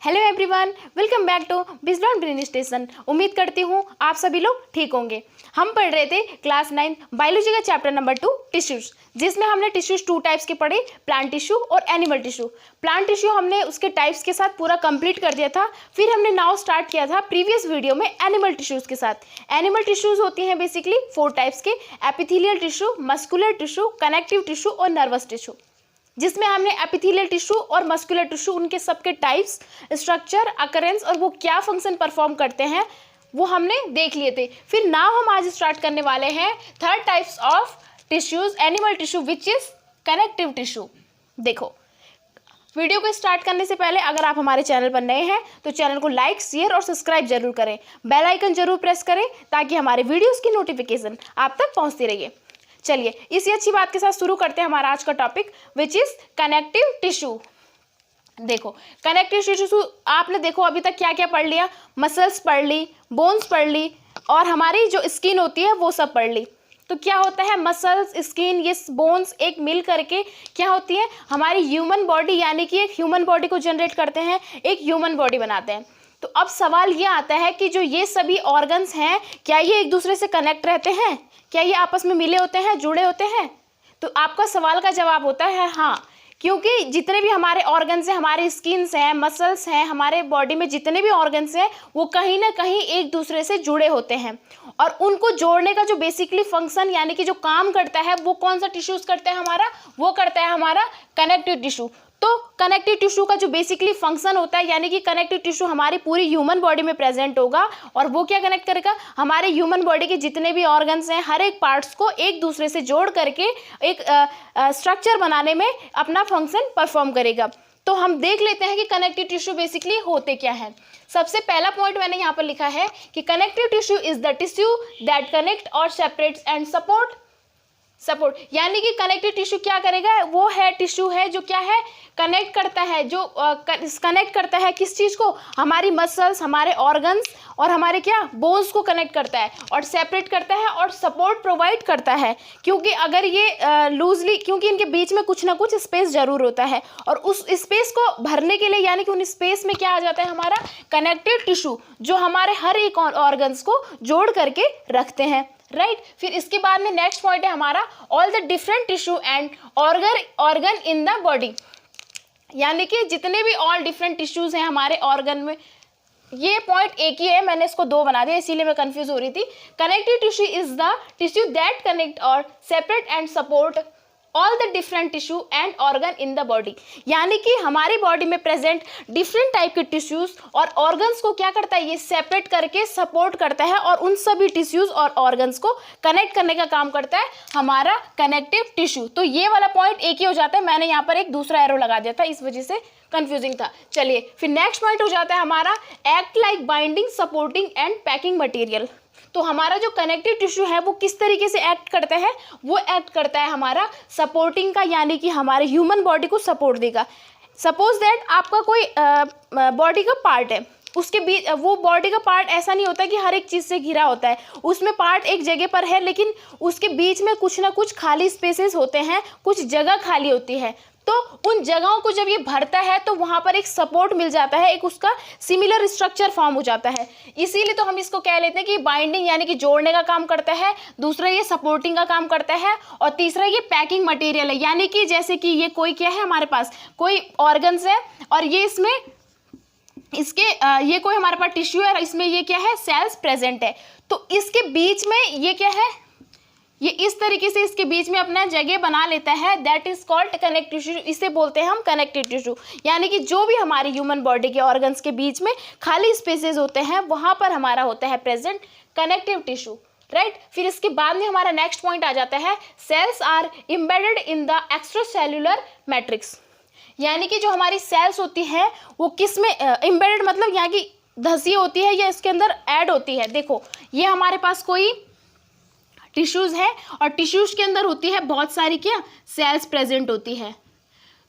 Hello everyone, welcome back to बिजलॉन brain station. उम्मीद करती हूँ आप सभी लोग ठीक होंगे। हम पढ़ रहे थे क्लास 9 बायोलॉजी का चैप्टर नंबर 2 टिश्यूज, जिसमें हमने टिश्यूज 2 टाइप्स के पढ़े, प्लांट टिश्यू और एनिमल टिश्यू। प्लांट टिश्यू हमने उसके टाइप्स के साथ पूरा कंप्लीट कर दिया था। फिर हमने नाउ स्टार्ट किया था प्रीवियस वीडियो में एनिमल टिश्यूज के साथ। एनिमल टिश्यूज होती हैं बेसिकली 4 टाइप्स के, epithelial tissue, muscular tissue, connective tissue और नर्वस टिश्यू, जिसमें हमने एपिथेलियल टिश्यू और मस्कुलर टिश्यू उनके सबके टाइप्स, स्ट्रक्चर, अकरेंस और वो क्या फंक्शन परफॉर्म करते हैं वो हमने देख लिए थे। फिर नाउ हम आज स्टार्ट करने वाले हैं third types of tissues, animal tissue, which is connective tissue. देखो, वीडियो को स्टार्ट करने से पहले अगर आप हमारे चैनल पर नए हैं तो चैनल को लाइक, शेयर और सब्सक्राइब जरूर करें। बेल आइकन जरूर प्रेस करें ताकि हमारे वीडियोस की नोटिफिकेशन आप तक पहुंचती रहिए। चलिए इसी अच्छी बात के साथ शुरू करते हैं हमारा आज का topic, which is connective tissue. देखो, कनेक्टिव टिश्यू आपने देखो अभी तक क्या क्या पढ़ लिया, मसल्स पढ़ ली, बोन्स पढ़ ली और हमारी जो स्किन होती है वो सब पढ़ ली। तो क्या होता है, मसल्स, स्किन, ये बोन्स एक मिल करके क्या होती है, हमारी ह्यूमन बॉडी, यानी कि एक ह्यूमन बॉडी को जनरेट करते हैं, एक ह्यूमन बॉडी बनाते हैं। तो अब सवाल ये आता है कि जो ये सभी ऑर्गन्स हैं, क्या ये एक दूसरे से कनेक्ट रहते हैं? क्या ये आपस में मिले होते हैं, जुड़े होते हैं? तो आपका सवाल का जवाब होता है हाँ, क्योंकि जितने भी हमारे ऑर्गन्स हैं, हमारे स्किन्स हैं, मसल्स हैं, हमारे बॉडी में जितने भी ऑर्गन्स हैं वो कहीं ना कहीं एक दूसरे से जुड़े होते हैं। और उनको जोड़ने का जो बेसिकली फंक्शन, यानी कि जो काम करता है, वो कौन सा टिश्यूज करता है हमारा? वो करता है हमारा कनेक्टिव टिश्यू। तो कनेक्टिव टिश्यू का जो बेसिकली फंक्शन होता है, यानी कि कनेक्टिव टिश्यू हमारी पूरी ह्यूमन बॉडी में प्रेजेंट होगा और वो क्या कनेक्ट करेगा, हमारे ह्यूमन बॉडी के जितने भी ऑर्गन्स हैं, हर एक पार्ट्स को एक दूसरे से जोड़ करके एक स्ट्रक्चर बनाने में अपना फंक्शन परफॉर्म करेगा। तो हम देख लेते हैं कि कनेक्टिव टिश्यू बेसिकली होते क्या है। सबसे पहला पॉइंट मैंने यहाँ पर लिखा है कि connective tissue is the tissue that connect और सेपरेट्स एंड सपोर्ट, यानी कि कनेक्टिव टिश्यू क्या करेगा, वो है टिश्यू है जो क्या है, कनेक्ट करता है, जो कनेक्ट करता है किस चीज़ को, हमारी मसल्स, हमारे ऑर्गन्स और हमारे क्या बोन्स को कनेक्ट करता है और सेपरेट करता है और सपोर्ट प्रोवाइड करता है। क्योंकि अगर ये लूजली, क्योंकि इनके बीच में कुछ ना कुछ स्पेस जरूर होता है और उस स्पेस को भरने के लिए, यानी कि उन स्पेस में क्या आ जाता है हमारा कनेक्टिव टिश्यू, जो हमारे हर एक ऑर्गन्स को जोड़ करके रखते हैं, राइट। फिर इसके बाद में नेक्स्ट पॉइंट है हमारा all the different tissue and organ in the body, यानी कि जितने भी ऑल डिफरेंट टिश्यूज हैं हमारे ऑर्गन में। ये पॉइंट एक ही है, मैंने इसको 2 बना दिया इसीलिए मैं कंफ्यूज हो रही थी। Connective tissue is the tissue that connect और separate and support all the different tissue and organ in the body, यानी कि हमारी बॉडी में प्रेजेंट डिफरेंट टाइप के टिश्यूज और ऑर्गन्स को क्या करता है, ये सेपरेट करके सपोर्ट करता है और उन सभी टिश्यूज और ऑर्गन्स को कनेक्ट करने का काम करता है हमारा कनेक्टिव टिश्यू। तो ये वाला पॉइंट एक ही हो जाता है, मैंने यहाँ पर एक दूसरा एरो लगा दिया था, इस वजह से कंफ्यूजिंग था। चलिए फिर नेक्स्ट पॉइंट हो जाता है हमारा act like binding, supporting and packing material. तो हमारा जो कनेक्टिव टिश्यू है वो किस तरीके से एक्ट करता है, वो एक्ट करता है हमारा सपोर्टिंग का, यानी कि हमारे ह्यूमन बॉडी को सपोर्ट देगा। सपोज दैट आपका कोई बॉडी का पार्ट है, उसके बीच वो बॉडी का पार्ट ऐसा नहीं होता कि हर एक चीज़ से घिरा होता है, उसमें पार्ट एक जगह पर है लेकिन उसके बीच में कुछ ना कुछ खाली स्पेसेस होते हैं, कुछ जगह खाली होती है। तो उन जगहों को जब ये भरता है तो वहाँ पर एक सपोर्ट मिल जाता है, एक उसका सिमिलर स्ट्रक्चर फॉर्म हो जाता है। इसीलिए तो हम इसको कह लेते हैं कि बाइंडिंग, यानी कि जोड़ने का काम करता है, दूसरा ये सपोर्टिंग का काम करता है और तीसरा ये पैकिंग मटेरियल है। यानी कि जैसे कि ये कोई क्या है, हमारे पास कोई ऑर्गन्स है और ये इसमें इसके ये कोई हमारे पास टिश्यू है और इसमें ये क्या है, सेल्स प्रेजेंट है। तो इसके बीच में ये क्या है, ये इस तरीके से इसके बीच में अपना जगह बना लेता है, that is called connective tissue. इसे बोलते हैं हम कनेक्टिव टिश्यू। यानी कि जो भी हमारी ह्यूमन बॉडी के ऑर्गन्स के बीच में खाली स्पेसेस होते हैं वहां पर हमारा होता है प्रेजेंट कनेक्टिव टिश्यू, राइट। फिर इसके बाद में हमारा नेक्स्ट पॉइंट आ जाता है cells are embedded in the extracellular matrix, यानी कि जो हमारी सेल्स होती है वो किस में एम्बेडेड, मतलब यहाँ की धसी होती है या इसके अंदर ऐड होती है। देखो, ये हमारे पास कोई टिश्यूज है और टिश्यूज के अंदर होती है बहुत सारी क्या सेल्स प्रेजेंट होती है।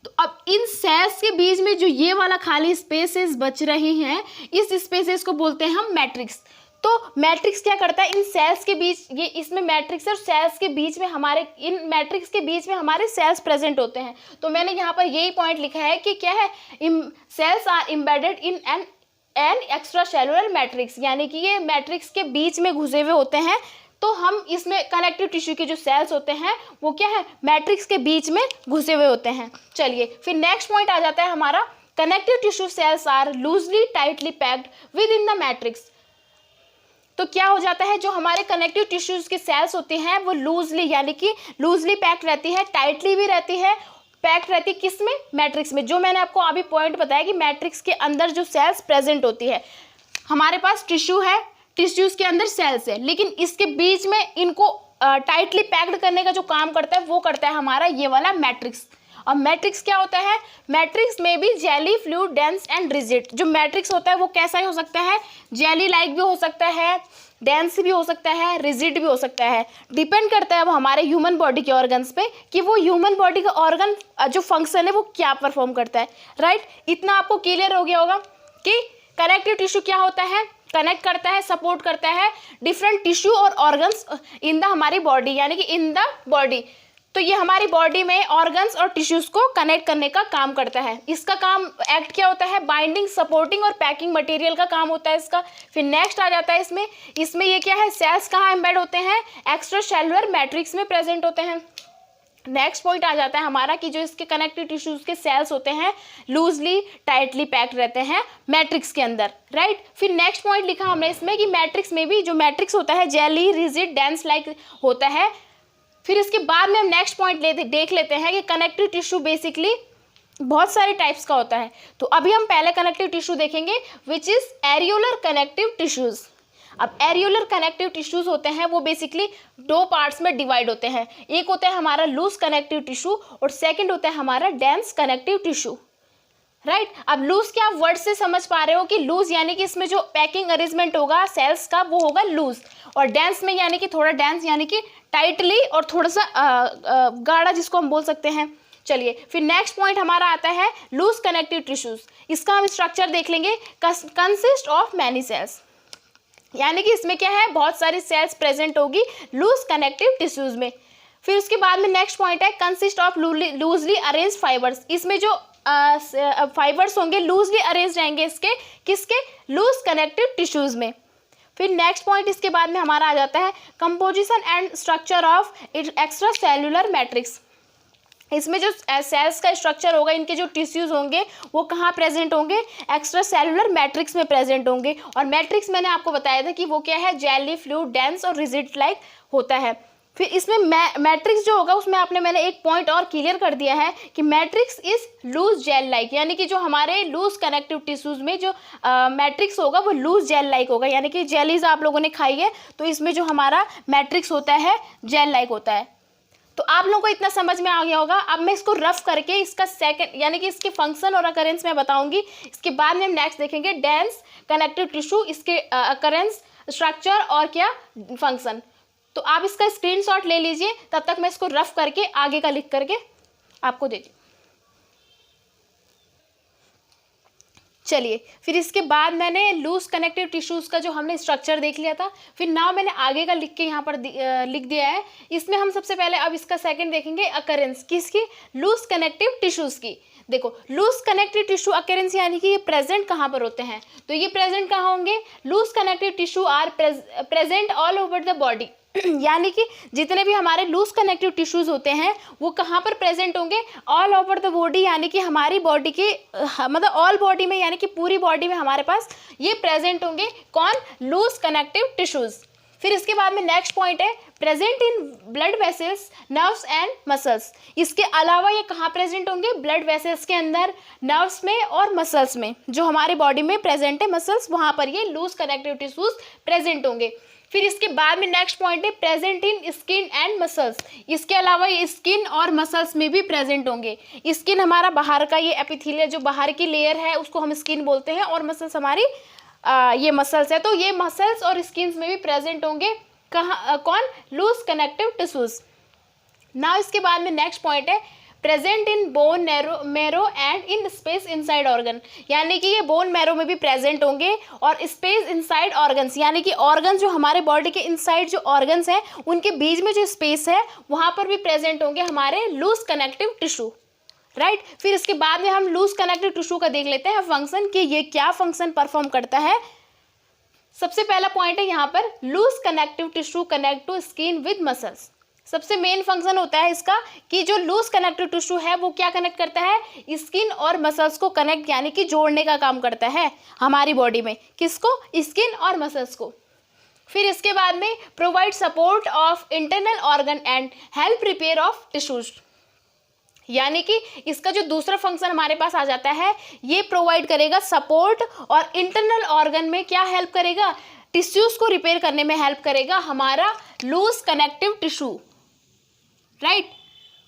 तो अब इन सेल्स के बीच में जो ये वाला खाली स्पेसेस बच रही हैं, इस स्पेसेस को बोलते हैं हम मैट्रिक्स। तो मैट्रिक्स क्या करता है, इन सेल्स के बीच, ये इसमें मैट्रिक्स और सेल्स के बीच में हमारे, इन मैट्रिक्स के बीच में हमारे सेल्स प्रेजेंट होते हैं। तो मैंने यहाँ पर यही पॉइंट लिखा है कि क्या है, cells are embedded in an extracellular matrix, यानी कि ये मैट्रिक्स के बीच में घुसे हुए होते हैं। तो हम इसमें कनेक्टिव टिश्यू के जो सेल्स होते हैं वो क्या है, मैट्रिक्स के बीच में घुसे हुए होते हैं। चलिए फिर नेक्स्ट पॉइंट आ जाता है हमारा, connective tissue cells are loosely tightly packed within the matrix. तो क्या हो जाता है, जो हमारे कनेक्टिव टिश्यूज के सेल्स होते हैं वो लूजली, यानी कि लूजली पैक्ड रहती है, टाइटली भी रहती है, पैक्ड रहती है किस में, मैट्रिक्स में। जो मैंने आपको अभी पॉइंट बताया कि मैट्रिक्स के अंदर जो सेल्स प्रेजेंट होती है, हमारे पास टिश्यू है, टिश्यूज के अंदर सेल्स है, लेकिन इसके बीच में इनको टाइटली पैक्ड करने का जो काम करता है वो करता है हमारा ये वाला मैट्रिक्स। और मैट्रिक्स क्या होता है, मैट्रिक्स में भी jelly, fluid, dense and rigid. जो मैट्रिक्स होता है वो कैसा ही हो सकता है, जेली लाइक भी हो सकता है, डेंस भी हो सकता है, रिजिड भी हो सकता है। डिपेंड करता है वो हमारे ह्यूमन बॉडी के ऑर्गन्स पे कि वो ह्यूमन बॉडी का ऑर्गन जो फंक्शन है वो क्या परफॉर्म करता है। राइट, इतना आपको क्लियर हो गया होगा कि कनेक्टिव टिश्यू क्या होता है, कनेक्ट करता है, सपोर्ट करता है डिफरेंट टिश्यू और ऑर्गन्स इन द हमारी बॉडी, यानी कि इन द बॉडी। तो ये हमारी बॉडी में ऑर्गन्स और टिश्यूज को कनेक्ट करने का काम करता है। इसका काम एक्ट क्या होता है, बाइंडिंग, सपोर्टिंग और पैकिंग मटेरियल का काम होता है इसका। फिर नेक्स्ट आ जाता है इसमें ये क्या है, सेल्स कहाँ एम्बेड होते हैं, एक्स्ट्रा सेलुलर मैट्रिक्स में प्रेजेंट होते हैं। नेक्स्ट पॉइंट आ जाता है हमारा कि जो इसके कनेक्टिव टिश्यूज के सेल्स होते हैं लूजली टाइटली पैक्ड रहते हैं मैट्रिक्स के अंदर। राइट, फिर नेक्स्ट पॉइंट लिखा हमने इसमें कि मैट्रिक्स में भी जो मैट्रिक्स होता है जेली, रिजिड, डेंस लाइक होता है। फिर इसके बाद में हम नेक्स्ट पॉइंट देख लेते हैं कि कनेक्टिव टिश्यू बेसिकली बहुत सारे टाइप्स का होता है। तो अभी हम पहले कनेक्टिव टिश्यू देखेंगे which is areolar connective tissues. अब एरियोलर कनेक्टिव टिश्यूज होते हैं वो बेसिकली दो पार्ट्स में डिवाइड होते हैं। एक होता है हमारा लूज कनेक्टिव टिश्यू और सेकंड होता है हमारा डेंस कनेक्टिव टिश्यू। राइट, अब लूज क्या, वर्ड से समझ पा रहे हो कि लूज यानी कि इसमें जो पैकिंग अरेंजमेंट होगा सेल्स का वो होगा लूज, और डेंस में यानी कि थोड़ा डेंस यानी कि टाइटली और थोड़ा सा गाढ़ा जिसको हम बोल सकते हैं। चलिए फिर नेक्स्ट पॉइंट हमारा आता है लूज कनेक्टिव टिश्यूज। इसका हम स्ट्रक्चर देख लेंगे, कंसिस्ट ऑफ मैनी सेल्स, यानी कि इसमें क्या है, बहुत सारी सेल्स प्रेजेंट होगी लूज कनेक्टिव टिश्यूज में। फिर उसके बाद में नेक्स्ट पॉइंट है consist of loosely arrange fibres. इसमें जो फाइबर्स होंगे लूजली अरेंज रहेंगे इसके किसके, लूज कनेक्टिव टिश्यूज में। फिर नेक्स्ट पॉइंट इसके बाद में हमारा आ जाता है composition and structure of extra cellular matrix. इसमें जो सेल्स का स्ट्रक्चर होगा, इनके जो टिश्यूज होंगे वो कहाँ प्रेजेंट होंगे, एक्स्ट्रा सेलुलर मैट्रिक्स में प्रेजेंट होंगे। और मैट्रिक्स मैंने आपको बताया था कि वो क्या है, जेली, फ्लूइड, डेंस और रिजिड लाइक होता है। फिर इसमें मैट्रिक्स जो होगा उसमें मैंने एक पॉइंट और क्लियर कर दिया है कि matrix is loose gel like, यानी कि जो हमारे लूज कनेक्टिव टिश्यूज में जो मैट्रिक्स होगा वो लूज जेल लाइक होगा, यानी कि जेलीज आप लोगों ने खाई है तो इसमें जो हमारा मैट्रिक्स होता है जेल लाइक होता है। तो आप लोगों को इतना समझ में आ गया होगा। अब मैं इसको रफ करके इसका सेकंड यानी कि इसके फंक्शन और अकरेंस मैं बताऊंगी। इसके बाद में हम नेक्स्ट देखेंगे डेंस कनेक्टिव टिश्यू, इसके अकरेंस, स्ट्रक्चर और क्या फंक्शन। तो आप इसका स्क्रीनशॉट ले लीजिए, तब तक मैं इसको रफ करके आगे का लिख करके आपको दे दी। चलिए फिर इसके बाद मैंने लूज कनेक्टिव टिश्यूज़ का जो हमने स्ट्रक्चर देख लिया था, फिर नाउ मैंने आगे का लिख के यहाँ पर लिख दिया है। इसमें हम सबसे पहले अब इसका सेकंड देखेंगे अकरेंस किसकी, लूज कनेक्टिव टिश्यूज़ की। देखो लूज कनेक्टिव टिश्यू अकरेंस यानी कि ये प्रेजेंट कहाँ पर होते हैं, तो ये प्रेजेंट कहाँ होंगे, loose connective tissue are present all over the body यानी कि जितने भी हमारे लूज कनेक्टिव टिश्यूज होते हैं वो कहाँ पर प्रेजेंट होंगे, ऑल ओवर द बॉडी, यानी कि हमारी बॉडी के मतलब ऑल बॉडी में, यानी कि पूरी बॉडी में हमारे पास ये प्रेजेंट होंगे। कौन, लूज कनेक्टिव टिश्यूज। फिर इसके बाद में नेक्स्ट पॉइंट है present in blood vessels, nerves and muscles. इसके अलावा ये कहाँ प्रेजेंट होंगे, ब्लड वेसल्स के अंदर, नर्व्स में और मसल्स में। जो हमारे बॉडी में प्रेजेंट है मसल्स, वहाँ पर ये लूज कनेक्टिव टिश्यूज प्रेजेंट होंगे। फिर इसके बाद में नेक्स्ट पॉइंट है present in skin and muscles. इसके अलावा ये स्किन और मसल्स में भी प्रेजेंट होंगे। स्किन हमारा बाहर का ये एपिथेलियल जो बाहर की लेयर है उसको हम स्किन बोलते हैं, और मसल्स हमारी ये मसल्स है। तो ये मसल्स और स्किन में भी प्रेजेंट होंगे कहाँ, कौन, लूज कनेक्टिव टिश्यूज। नाउ इसके बाद में नेक्स्ट पॉइंट है present in bone marrow and in space inside organ, यानी कि ये बोन मैरो में भी प्रेजेंट होंगे और स्पेस इनसाइड ऑर्गन्स, यानी कि ऑर्गन जो हमारे बॉडी के इनसाइड जो ऑर्गन्स हैं उनके बीच में जो स्पेस है वहाँ पर भी प्रेजेंट होंगे हमारे लूज कनेक्टिव टिश्यू, राइट। फिर इसके बाद में हम लूज कनेक्टिव टिश्यू का देख लेते हैं फंक्शन कि ये क्या फंक्शन परफॉर्म करता है। सबसे पहला पॉइंट है यहाँ पर loose connective tissue connect to skin with muscles. सबसे मेन फंक्शन होता है इसका कि जो लूज कनेक्टिव टिश्यू है वो क्या कनेक्ट करता है, स्किन और मसल्स को कनेक्ट यानी कि जोड़ने का काम करता है हमारी बॉडी में। किसको, स्किन और मसल्स को। फिर इसके बाद में provide support of internal organ and help repair of tissues, यानी कि इसका जो दूसरा फंक्शन हमारे पास आ जाता है ये प्रोवाइड करेगा सपोर्ट और इंटरनल ऑर्गन में क्या हेल्प करेगा, टिश्यूज को रिपेयर करने में हेल्प करेगा हमारा लूज कनेक्टिव टिश्यू, राइट।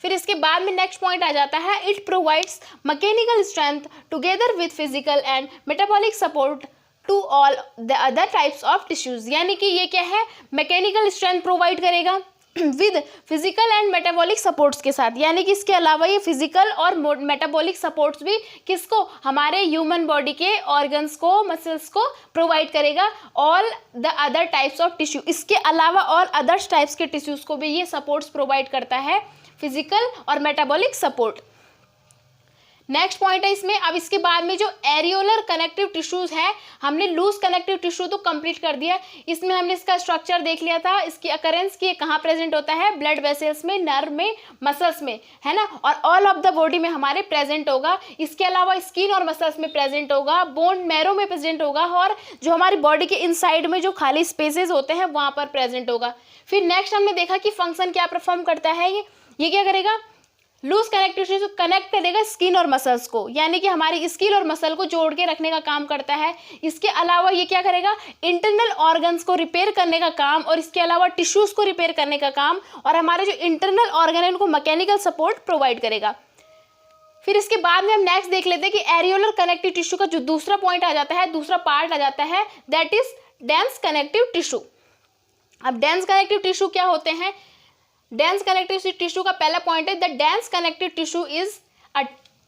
फिर इसके बाद में नेक्स्ट पॉइंट आ जाता है it provides mechanical strength together with physical and metabolic support to all the other types of tissues, यानी कि ये क्या है, मैकेनिकल स्ट्रेंथ प्रोवाइड करेगा with physical and metabolic supports के साथ, यानी कि इसके अलावा ये फिजिकल और मेटाबॉलिक सपोर्ट्स भी किसको, हमारे ह्यूमन बॉडी के ऑर्गन्स को, मसल्स को प्रोवाइड करेगा all the other types of tissue. इसके अलावा और अदर्स टाइप्स के टिश्यूज को भी ये सपोर्ट्स प्रोवाइड करता है, फिजिकल और मेटाबॉलिक सपोर्ट। नेक्स्ट पॉइंट है इसमें, अब इसके बाद में जो एरियोलर कनेक्टिव टिश्यूज है, हमने लूज कनेक्टिव टिश्यू तो कंप्लीट कर दिया, इसमें हमने इसका स्ट्रक्चर देख लिया था, इसकी अकरेंस की कहाँ प्रेजेंट होता है, ब्लड वेसल्स में, नर्व में, मसल्स में, है ना, और ऑल ऑफ द बॉडी में हमारे प्रेजेंट होगा। इसके अलावा स्किन और मसल्स में प्रेजेंट होगा, बोन मैरो में प्रेजेंट होगा और जो हमारी बॉडी के इनसाइड में जो खाली स्पेसेस होते हैं वहाँ पर प्रेजेंट होगा। फिर नेक्स्ट हमने देखा कि फंक्शन क्या परफॉर्म करता है, ये क्या करेगा, लूज कनेक्टिव टिश्यू कनेक्ट करेगा स्किन और मसल्स को, यानी कि हमारी स्किन और मसल को जोड़ के रखने का काम करता है। इसके अलावा ये क्या करेगा, इंटरनल ऑर्गन्स को रिपेयर करने का काम, और इसके अलावा टिश्यूज को रिपेयर करने का काम, और हमारे जो इंटरनल ऑर्गन है उनको मैकेनिकल सपोर्ट प्रोवाइड करेगा। फिर इसके बाद में हम नेक्स्ट देख लेते हैं कि एरियोलर कनेक्टिव टिश्यू का जो दूसरा पॉइंट आ जाता है, दूसरा पार्ट आ जाता है, that is dense connective tissue. अब डेंस कनेक्टिव टिश्यू क्या होते हैं, डेंस कनेक्टिव टिश्यू का पहला पॉइंट है the dense connective tissue is a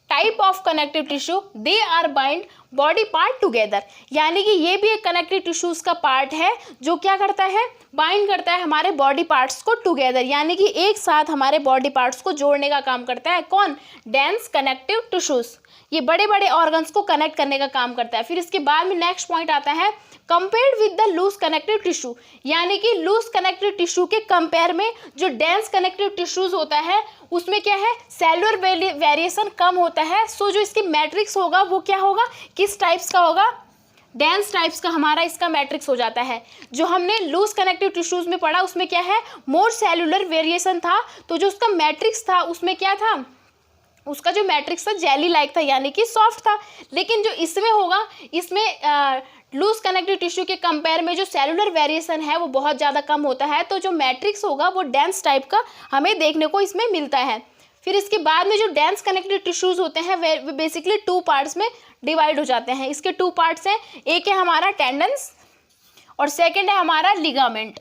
type of connective tissue, they are bind body part together, यानी कि ये भी एक कनेक्टिव टिश्यूज का पार्ट है जो क्या करता है, बाइंड करता है हमारे बॉडी पार्ट्स को टुगेदर, यानी कि एक साथ हमारे बॉडी पार्ट्स को जोड़ने का काम करता है। कौन, डेंस कनेक्टिव टिश्यूज, ये बड़े बड़े ऑर्गन्स को कनेक्ट करने का काम करता है। फिर इसके बाद में नेक्स्ट पॉइंट आता है compared with the loose connective tissue, यानी कि लूज कनेक्टिव टिश्यू के कंपेयर में जो डेंस कनेक्टिव टिश्यूज होता है उसमें क्या है, सेलुलर वेरिएशन कम होता है। सो जो इसकी मैट्रिक्स होगा वो क्या होगा, किस टाइप्स का होगा, डेंस टाइप्स का हमारा इसका मैट्रिक्स हो जाता है। जो हमने लूज कनेक्टिव टिश्यूज में पढ़ा उसमें क्या है, मोर सेलुलर वेरिएशन था, तो जो उसका मैट्रिक्स था उसमें क्या था, उसका जो मैट्रिक्स था जेली लाइक था, यानी कि सॉफ्ट था। लेकिन जो इसमें होगा, इसमें लूज कनेक्टिव टिश्यू के कंपेयर में जो सेलुलर वेरिएशन है वो बहुत ज़्यादा कम होता है, तो जो मैट्रिक्स होगा वो डेंस टाइप का हमें देखने को इसमें मिलता है। फिर इसके बाद में जो डेंस कनेक्टिव टिश्यूज होते हैं वे बेसिकली टू पार्ट्स में डिवाइड हो जाते हैं। इसके टू पार्ट्स हैं, एक है हमारा टेंडन्स और सेकेंड है हमारा लिगामेंट।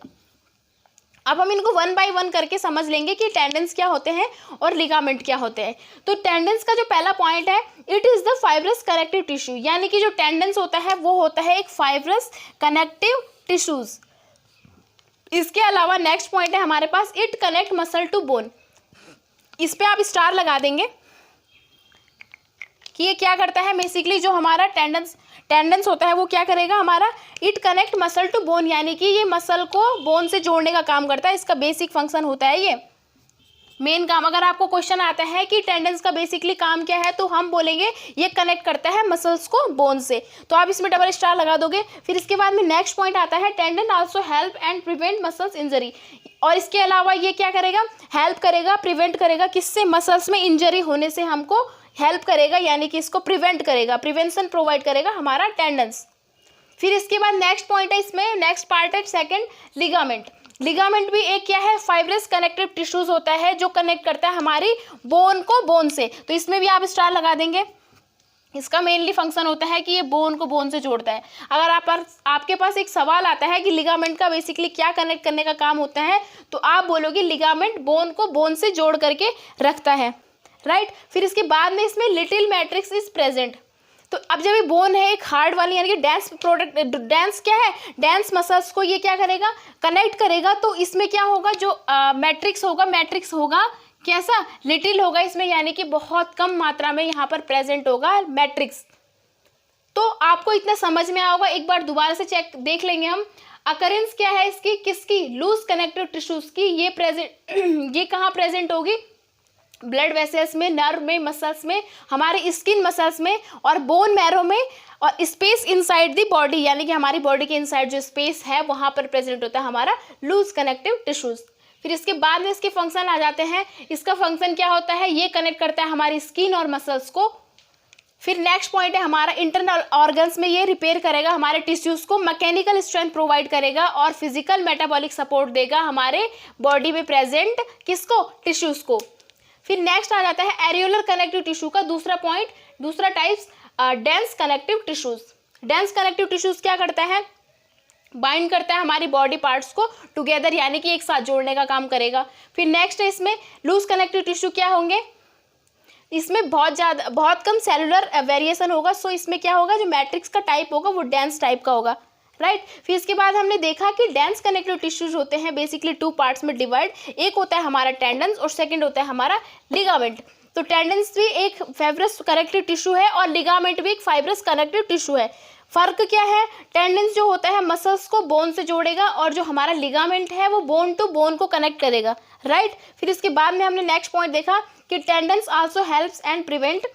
अब हम इनको वन बाय वन करके समझ लेंगे कि टेंडन्स क्या होते हैं और लिगामेंट क्या होते हैं। तो टेंडन्स का जो पहला पॉइंट है, it is the fibrous connective tissue, यानी कि जो टेंडन्स होता है वो होता है एक फाइब्रस कनेक्टिव टिश्यूज। इसके अलावा नेक्स्ट पॉइंट है हमारे पास, it connect muscle to bone. इस पे आप स्टार लगा देंगे कि ये क्या करता है, बेसिकली जो हमारा टेंडन्स होता है वो क्या करेगा हमारा, it connect muscle to bone, यानी कि ये मसल को बोन से जोड़ने का काम करता है। इसका बेसिक फंक्शन होता है ये मेन काम। अगर आपको क्वेश्चन आता है कि टेंडन्स का बेसिकली काम क्या है, तो हम बोलेंगे ये कनेक्ट करता है मसल्स को बोन से, तो आप इसमें डबल स्टार लगा दोगे। फिर इसके बाद में नेक्स्ट पॉइंट आता है, tendon also help and prevent muscles injury, और इसके अलावा ये क्या करेगा, हेल्प करेगा, प्रिवेंट करेगा, किससे, मसल्स में इंजरी होने से हमको हेल्प करेगा, यानी कि इसको प्रिवेंट करेगा, प्रिवेंशन प्रोवाइड करेगा हमारा टेंडन्स। फिर इसके बाद नेक्स्ट पॉइंट है इसमें, नेक्स्ट पार्ट है सेकंड, लिगामेंट। लिगामेंट भी एक क्या है, फाइब्रस कनेक्टिव टिश्यूज होता है जो कनेक्ट करता है हमारी बोन को बोन से, तो इसमें भी आप स्टार लगा देंगे। इसका मेनली फंक्शन होता है कि ये बोन को बोन से जोड़ता है। अगर आपके पास एक सवाल आता है कि लिगामेंट का बेसिकली क्या कनेक्ट करने का काम होता है, तो आप बोलोगे लिगामेंट बोन को बोन से जोड़ करके रखता है, राइट। फिर इसके बाद में इसमें लिटिल मैट्रिक्स इज प्रेजेंट। तो अब जब ये बोन है एक हार्ड वाली यानी कि डेंस प्रोडक्ट, डेंस क्या है, डेंस मसल्स को ये क्या करेगा, कनेक्ट करेगा। तो इसमें क्या होगा, जो मैट्रिक्स होगा, मैट्रिक्स होगा कैसा, लिटिल होगा इसमें, यानी कि बहुत कम मात्रा में यहाँ पर प्रेजेंट होगा मैट्रिक्स। तो आपको इतना समझ में आया होगा। एक बार दोबारा से चेक देख लेंगे हम। अकरेंस क्या है इसकी, किसकी, लूज कनेक्टिव टिश्यूज की। ये प्रेजेंट ये कहाँ प्रेजेंट होगी, ब्लड वेसल्स में, नर्व में, मसल्स में, हमारे स्किन मसल्स में और बोन मैरो में, और स्पेस इनसाइड द बॉडी यानी कि हमारी बॉडी के इनसाइड जो स्पेस है वहाँ पर प्रेजेंट होता है हमारा लूज कनेक्टिव टिश्यूज। फिर इसके बाद में इसके फंक्शन आ जाते हैं। इसका फंक्शन क्या होता है, ये कनेक्ट करता है हमारी स्किन और मसल्स को। फिर नेक्स्ट पॉइंट है हमारा इंटरनल ऑर्गन्स में ये रिपेयर करेगा हमारे टिश्यूज को, मैकेनिकल स्ट्रेंथ प्रोवाइड करेगा और फिजिकल मेटाबॉलिक सपोर्ट देगा हमारे बॉडी में प्रेजेंट किसको, टिश्यूज को। फिर नेक्स्ट आ जाता है एरियोलर कनेक्टिव टिश्यू का दूसरा पॉइंट, दूसरा types, dense connective tissues. Dense connective tissues क्या करता है, बाइंड करता है हमारी बॉडी पार्ट्स को टुगेदर यानी कि एक साथ जोड़ने का काम करेगा। फिर नेक्स्ट है इसमें लूज कनेक्टिव टिश्यू क्या होंगे, इसमें बहुत कम सेलुलर वेरिएशन होगा। सो इसमें क्या होगा, जो मैट्रिक्स का टाइप होगा वो डेंस टाइप का होगा, राइट। फिर इसके बाद हमने देखा कि डेंस कनेक्टिव टिश्यूज होते हैं बेसिकली टू पार्ट्स में डिवाइड। एक होता है हमारा टेंडन्स और सेकंड होता है हमारा लिगामेंट। तो टेंडन्स भी एक फाइब्रस कनेक्टिव टिश्यू है और लिगामेंट भी एक फाइब्रस कनेक्टिव टिश्यू है। फर्क क्या है, टेंडन्स जो होता है मसल्स को बोन से जोड़ेगा और जो हमारा लिगामेंट है वो बोन टू बोन को कनेक्ट करेगा, राइट। फिर इसके बाद में हमने नेक्स्ट पॉइंट देखा कि tendons also helps and prevent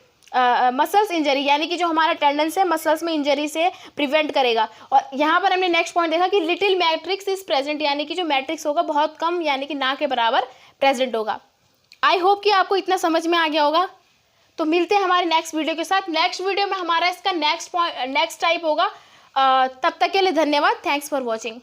muscles injury, यानी कि जो हमारा टेंडेंस है मसल्स में इंजरी से प्रिवेंट करेगा। और यहाँ पर हमने नेक्स्ट पॉइंट देखा कि लिटिल मैट्रिक्स इज प्रेजेंट, यानी कि जो मैट्रिक्स होगा बहुत कम यानी कि ना के बराबर प्रेजेंट होगा। आई होप कि आपको इतना समझ में आ गया होगा। तो मिलते हैं हमारे नेक्स्ट वीडियो के साथ। नेक्स्ट वीडियो में हमारा इसका नेक्स्ट टाइप होगा। तब तक के लिए धन्यवाद। Thanks for watching.